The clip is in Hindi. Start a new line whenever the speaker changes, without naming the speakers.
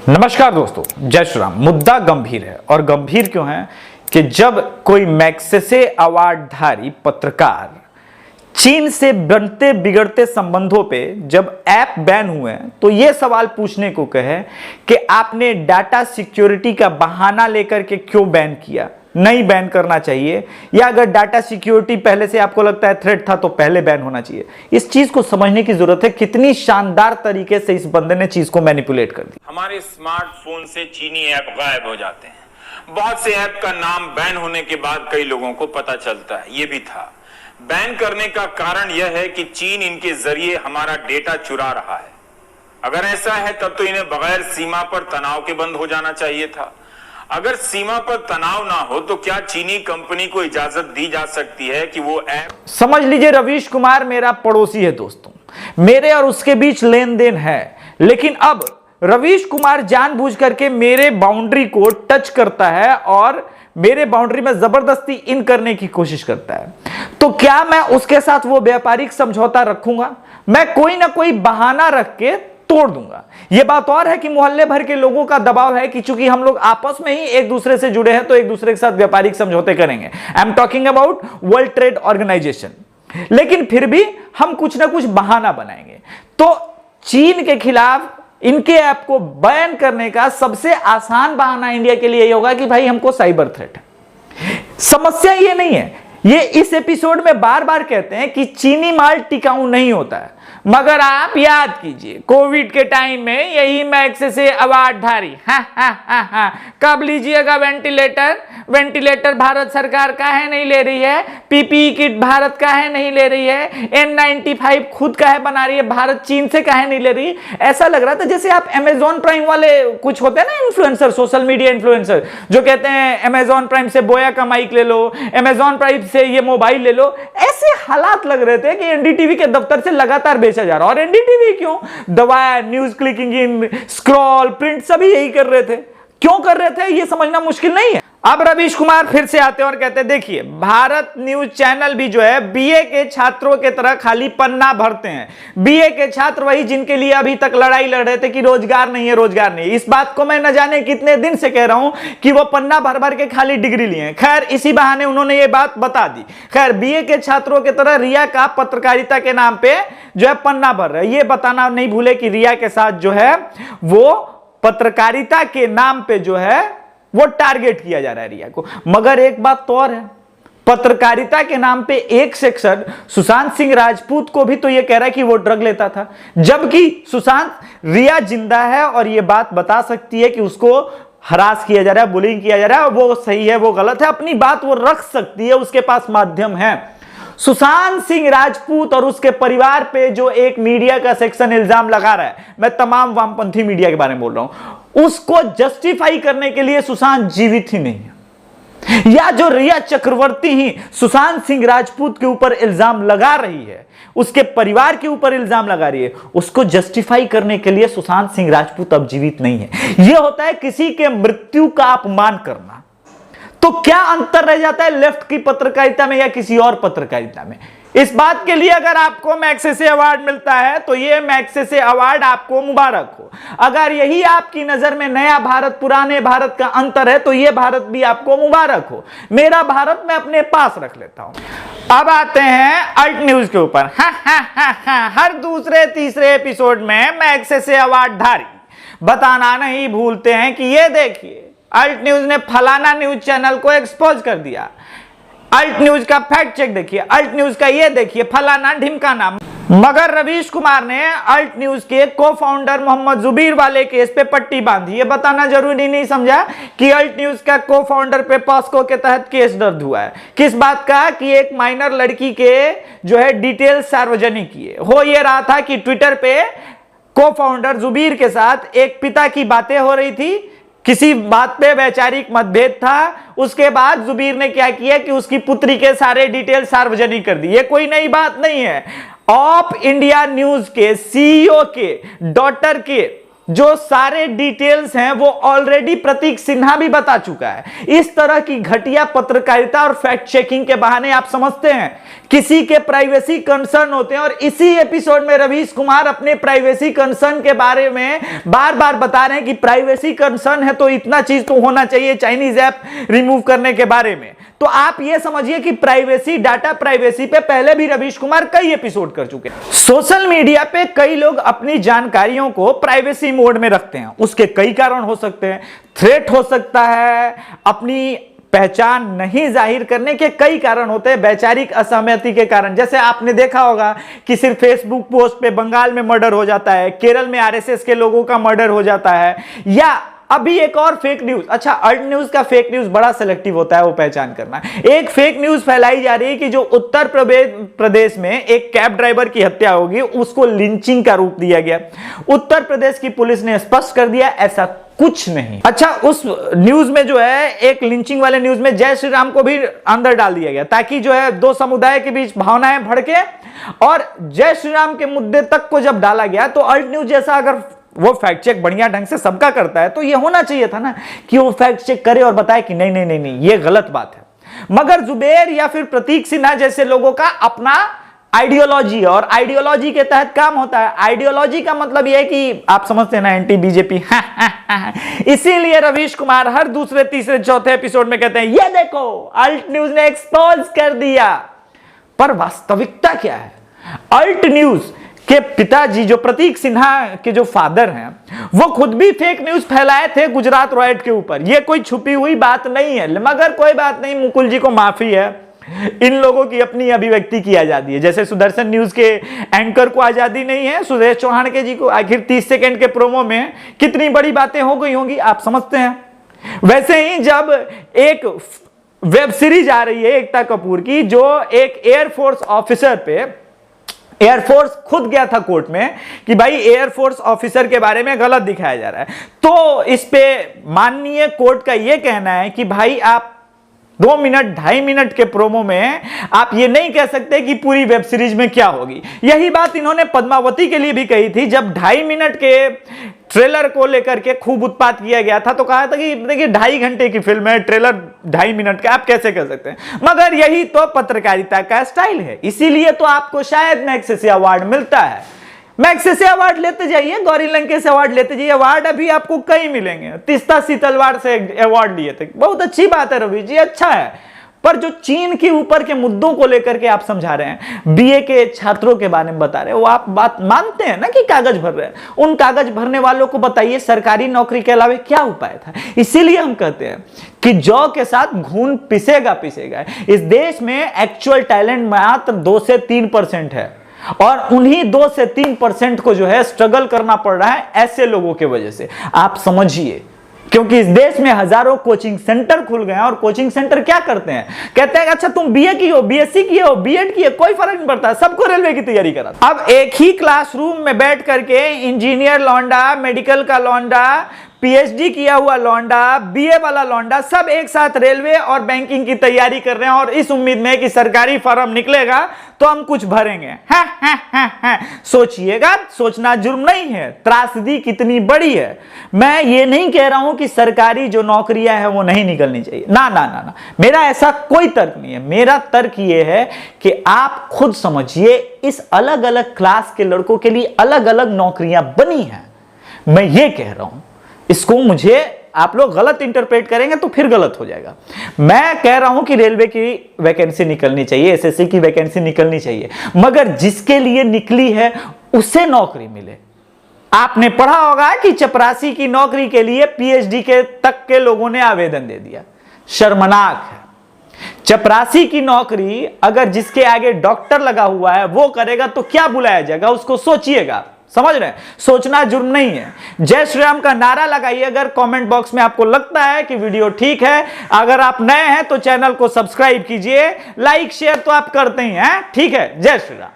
नमस्कार दोस्तों, जय श्री राम। मुद्दा गंभीर है और गंभीर क्यों है कि जब कोई मैग्सेसे अवार्डधारी पत्रकार चीन से बनते बिगड़ते संबंधों पे जब ऐप बैन हुए तो यह सवाल पूछने को कहे कि आपने डाटा सिक्योरिटी का बहाना लेकर के क्यों बैन किया, नहीं बैन करना चाहिए, या अगर डाटा सिक्योरिटी पहले से आपको लगता है थ्रेट था तो पहले बैन होना चाहिए। इस चीज को समझने की जरूरत है। कितनी शानदार तरीके से इस बंदे ने चीज को मैनिपुलेट कर दी।
हमारे स्मार्टफोन से चीनी ऐप गायब हो जाते हैं। बहुत से ऐप का नाम बैन होने के बाद कई लोगों को पता चलता है। ये भी था, बैन करने का कारण यह है कि चीन इनके जरिए हमारा डेटा चुरा रहा है। अगर ऐसा है तब तो इन्हें बगैर सीमा पर तनाव के बंद हो जाना चाहिए था। अगर सीमा पर तनाव ना हो तो क्या चीनी कंपनी को इजाजत दी जा सकती है कि वो ऐप?
समझ लीजिए, रवीश कुमार मेरा पड़ोसी है दोस्तों, मेरे और उसके बीच लेन देन है, लेकिन अब रवीश कुमार जानबूझ करके मेरे बाउंड्री को टच करता है और मेरे बाउंड्री में जबरदस्ती इन करने की कोशिश करता है। तो क्या मैं उसके साथ वो व्यापारिक समझौता रखूंगा? मैं कोई ना कोई बहाना रख के तोड़ दूंगा। यह बात और है कि मोहल्ले भर के लोगों का दबाव है कि चूंकि हम लोग आपस में ही एक दूसरे से जुड़े हैं तो एक दूसरे के साथ व्यापारिक समझौते करेंगे। I am talking about world trade organization. लेकिन फिर भी हम कुछ ना कुछ बहाना बनाएंगे। तो चीन के खिलाफ इनके ऐप को बैन करने का सबसे आसान बहाना इंडिया के लिए यही होगा कि भाई हमको साइबर थ्रेट है। समस्या ये नहीं है, ये इस एपिसोड में बार बार कहते हैं कि चीनी माल टिकाऊ नहीं होता है, मगर आप याद कीजिए कोविड के टाइम में यही मैग्सेसे अवार्डधारी कब लीजिएगा वेंटिलेटर भारत सरकार काहे नहीं ले रही है, पीपीई किट भारत काहे नहीं ले रही है, N95 खुद काहे बना रही है भारत, चीन से काहे नहीं ले रही। ऐसा लग रहा था जैसे आप अमेजॉन प्राइम वाले कुछ होते हैं ना इन्फ्लुएंसर, सोशल मीडिया इन्फ्लुएंसर, जो कहते हैं अमेजॉन प्राइम से बोया का माइक ले लो, अमेजॉन प्राइम से ये मोबाइल ले लो। ऐसे हालात लग रहे थे कि एनडीटीवी के दफ्तर से लगातार बेचा जा रहा। और एनडीटीवी क्यों? दवाया, न्यूज क्लिकिंग इन, स्क्रॉल, प्रिंट सभी यही कर रहे थे। क्यों कर रहे थे ये समझना मुश्किल नहीं है। अब रवीश कुमार फिर से आते हैं और कहते हैं देखिए भारत न्यूज चैनल भी जो है बीए के छात्रों के तरह खाली पन्ना भरते हैं। बीए के छात्र वही जिनके लिए अभी तक लड़ाई लड़ रहे थे कि रोजगार नहीं है, रोजगार नहीं है। इस बात को मैं न जाने कितने दिन से कह रहा हूं कि वो पन्ना भर भर के खाली डिग्री लिए हैं। खैर इसी बहाने उन्होंने ये बात बता दी। खैर बीए के छात्रों की तरह रिया का पत्रकारिता के नाम पे जो है पन्ना भर रहा है। ये बताना नहीं भूले कि रिया के साथ जो है वो पत्रकारिता के नाम पे जो है वो टारगेट किया जा रहा है रिया को। मगर एक बात तो और है, पत्रकारिता के नाम पे एक सेक्शन सुशांत सिंह राजपूत को भी तो ये कह रहा है कि वो ड्रग लेता था, जबकि सुशांत, रिया जिंदा है और ये बात बता सकती है कि उसको हरास किया जा रहा है, बुलिंग किया जा रहा है, वो सही है वो गलत है, अपनी बात वो रख सकती है, उसके पास माध्यम है। सुशांत सिंह राजपूत और उसके परिवार पे जो एक मीडिया का सेक्शन इल्जाम लगा रहा है, मैं तमाम वामपंथी मीडिया के बारे में बोल रहा हूं, उसको जस्टिफाई करने के लिए सुशांत जीवित ही नहीं है। या जो रिया चक्रवर्ती ही सुशांत सिंह राजपूत के ऊपर इल्जाम लगा रही है, उसके परिवार के ऊपर इल्जाम लगा रही है, उसको जस्टिफाई करने के लिए सुशांत सिंह राजपूत अब जीवित नहीं है। यह होता है किसी के मृत्यु का अपमान करना। तो क्या अंतर रह जाता है लेफ्ट की पत्रकारिता में या किसी और पत्रकारिता में? इस बात के लिए अगर आपको मैग्सेसे अवार्ड मिलता है तो यह मैग्सेसे अवार्ड आपको मुबारक हो। अगर यही आपकी नजर में नया भारत पुराने भारत का अंतर है तो यह भारत भी आपको मुबारक हो। मेरा भारत मैं अपने पास रख लेता हूं। अब आते हैं अल्ट न्यूज के ऊपर। हर दूसरे तीसरे एपिसोड में मैग्सेसे अवार्डधारी बताना नहीं भूलते हैं कि यह देखिए अल्ट न्यूज ने फलाना न्यूज चैनल को एक्सपोज कर दिया। अल्ट न्यूज का फैक्ट चेक देखिए, अल्ट न्यूज का ये देखिए, फलाना ढिमकाना। मगर रवीश कुमार ने अल्ट न्यूज के को फाउंडर मोहम्मद जुबीर वाले केस पे पट्टी बांधी। ये बताना जरूरी नहीं समझा कि अल्ट न्यूज का को फाउंडर पे पॉस्को के तहत केस दर्ज हुआ है। किस बात का? कि एक माइनर लड़की के जो है डिटेल्स सार्वजनिक किए। हो ये रहा था कि ट्विटर पे को फाउंडर जुबीर के साथ एक पिता की बातें हो रही थी, किसी बात पे वैचारिक मतभेद था। उसके बाद जुबीर ने क्या किया कि उसकी पुत्री के सारे डिटेल सार्वजनिक कर दी। ये कोई नई बात नहीं है। ऑफ इंडिया न्यूज के सीईओ के डॉटर के जो सारे डिटेल्स हैं वो ऑलरेडी प्रतीक सिन्हा भी बता चुका है। इस तरह की घटिया पत्रकारिता और फैक्ट चेकिंग के बहाने आप समझते हैं किसी के प्राइवेसी कंसर्न होते हैं, और इसी एपिसोड में रवीश कुमार अपने प्राइवेसी कंसर्न के बारे में बार बार बता रहे हैं कि प्राइवेसी कंसर्न है तो इतना चीज तो होना चाहिए चाइनीज ऐप रिमूव करने के बारे में। तो आप यह समझिए कि प्राइवेसी, डाटा प्राइवेसी पे पहले भी रवीश कुमार कई एपिसोड कर चुके हैं। सोशल मीडिया पे कई लोग अपनी जानकारियों को प्राइवेसी मोड में रखते हैं, उसके कई कारण हो सकते हैं। थ्रेट हो सकता है, अपनी पहचान नहीं जाहिर करने के कई कारण होते हैं, वैचारिक असहमति के कारण। जैसे आपने देखा होगा कि सिर्फ फेसबुक पोस्ट पे बंगाल में मर्डर हो जाता है, केरल में आरएसएस के लोगों का मर्डर हो जाता है, या अभी एक और फेक न्यूज। अच्छा, अल्ट न्यूज का फेक न्यूज बड़ा सिलेक्टिव होता है वो पहचान करना। एक फेक न्यूज फैलाई जा रही है कि जो उत्तर प्रदेश में एक कैब ड्राइवर की हत्या होगी उसको लिंचिंग का रूप दिया गया। उत्तर प्रदेश की पुलिस ने स्पष्ट कर दिया ऐसा कुछ नहीं। अच्छा, उस न्यूज में जो है, एक लिंचिंग वाले न्यूज में जय श्री राम को भी अंदर डाल दिया गया ताकि जो है दो समुदाय के बीच भावनाएं भड़के, और जय श्री राम के मुद्दे तक को जब डाला गया तो अल्ट न्यूज जैसा अगर वो फैक्ट चेक बढ़िया ढंग से सबका करता है तो ये होना चाहिए था ना कि वो फैक्ट चेक करे और बताए कि नहीं नहीं नहीं नहीं ये गलत बात है। मगर जुबेर या फिर प्रतीक सिन्हा जैसे लोगों का अपना आइडियोलॉजी है, और आइडियोलॉजी के तहत काम होता है। आइडियोलॉजी का मतलब यह है कि आप समझते हैं ना, एंटी बीजेपी। इसीलिए रवीश कुमार हर दूसरे तीसरे चौथे एपिसोड में कहते हैं ये देखो अल्ट न्यूज ने एक्सपोज कर दिया। पर वास्तविकता क्या है? अल्ट न्यूज के पिताजी जो प्रतीक सिन्हा के जो फादर हैं वो खुद भी फेक न्यूज फैलाए थे गुजरात रॉयट के ऊपर। ये कोई छुपी हुई बात नहीं है। मगर कोई बात नहीं, मुकुल जी को माफी है, इन लोगों की अपनी अभिव्यक्ति की आजादी है। जैसे सुदर्शन न्यूज के एंकर को आजादी नहीं है, सुरेश चौहान के जी को आखिर 30 सेकंड के प्रोमो में कितनी बड़ी बातें हो गई होंगी आप समझते हैं। वैसे ही जब एक वेब सीरीज आ रही है एकता कपूर की, जो एक एयरफोर्स ऑफिसर पे, एयरफोर्स खुद गया था कोर्ट में कि भाई एयरफोर्स ऑफिसर के बारे में गलत दिखाया जा रहा है, तो इस पे माननीय कोर्ट का यह कहना है कि भाई आप 2 मिनट 2.5 मिनट के प्रोमो में आप ये नहीं कह सकते कि पूरी वेब सीरीज में क्या होगी। यही बात इन्होंने पद्मावती के लिए भी कही थी। जब 2.5 मिनट के ट्रेलर को लेकर के खूब उत्पात किया गया था तो कहा था कि देखिए 2.5 घंटे की फिल्म है, ट्रेलर 2.5 मिनट का, आप कैसे कर सकते हैं। मगर यही तो पत्रकारिता का स्टाइल है, इसीलिए तो आपको शायद मैग्सेसे अवार्ड मिलता है। मैग्सेसे अवार्ड लेते जाइए, गौरी लंकेश अवार्ड लेते जाइए, अवार्ड अभी आपको कई मिलेंगे। तीस्ता शीतलवाड़ से अवार्ड लिए थे, बहुत अच्छी बात है रवि जी, अच्छा है। पर जो चीन के ऊपर के मुद्दों को लेकर के आप समझा रहे हैं, बीए के छात्रों के बारे में बता रहे हैं, वो आप बात मानते हैं ना कि कागज भर रहे हैं। उन कागज भरने वालों को बताइए सरकारी नौकरी के अलावा क्या उपाय था। इसीलिए हम कहते हैं कि जौ के साथ घून पिसेगा पिसेगा। इस देश में एक्चुअल टैलेंट मात्र 2 से 3% है, और उन्हीं 2 से 3% को जो है स्ट्रगल करना पड़ रहा है ऐसे लोगों की वजह से। आप समझिए, क्योंकि इस देश में हजारों कोचिंग सेंटर खुल गए हैं, और कोचिंग सेंटर क्या करते हैं, कहते हैं अच्छा तुम बीए की हो, बीएससी की हो, बीएड की हो, कोई फर्क नहीं पड़ता, सबको रेलवे की तैयारी करा। अब एक ही क्लासरूम में बैठ करके इंजीनियर लौंडा, मेडिकल का लौंडा, पीएचडी किया हुआ लौंडा, बीए वाला लौंडा, सब एक साथ रेलवे और बैंकिंग की तैयारी कर रहे हैं, और इस उम्मीद में कि सरकारी फॉर्म निकलेगा तो हम कुछ भरेंगे। सोचिएगा, सोचना जुर्म नहीं है। त्रासदी कितनी बड़ी है। मैं ये नहीं कह रहा हूं कि सरकारी जो नौकरियां हैं वो नहीं निकलनी चाहिए, ना ना ना ना, मेरा ऐसा कोई तर्क नहीं है। मेरा तर्क ये है कि आप खुद समझिए, इस अलग अलग क्लास के लड़कों के लिए अलग अलग नौकरियां बनी हैं। मैं ये कह रहा हूं, इसको मुझे आप लोग गलत इंटरप्रेट करेंगे तो फिर गलत हो जाएगा। मैं कह रहा हूं कि रेलवे की वैकेंसी निकलनी चाहिए, एसएससी की वैकेंसी निकलनी चाहिए, मगर जिसके लिए निकली है उसे नौकरी मिले। आपने पढ़ा होगा कि चपरासी की नौकरी के लिए पीएचडी के तक के लोगों ने आवेदन दे दिया। शर्मनाक है। चपरासी की नौकरी अगर जिसके आगे डॉक्टर लगा हुआ है वो करेगा तो क्या बुलाया जाएगा, उसको सोचिएगा। समझ रहे हैं, सोचना जुर्म नहीं है। जय श्री राम का नारा लगाइए अगर कमेंट बॉक्स में आपको लगता है कि वीडियो ठीक है। अगर आप नए हैं तो चैनल को सब्सक्राइब कीजिए, लाइक शेयर तो आप करते ही हैं, ठीक है। जय श्री राम।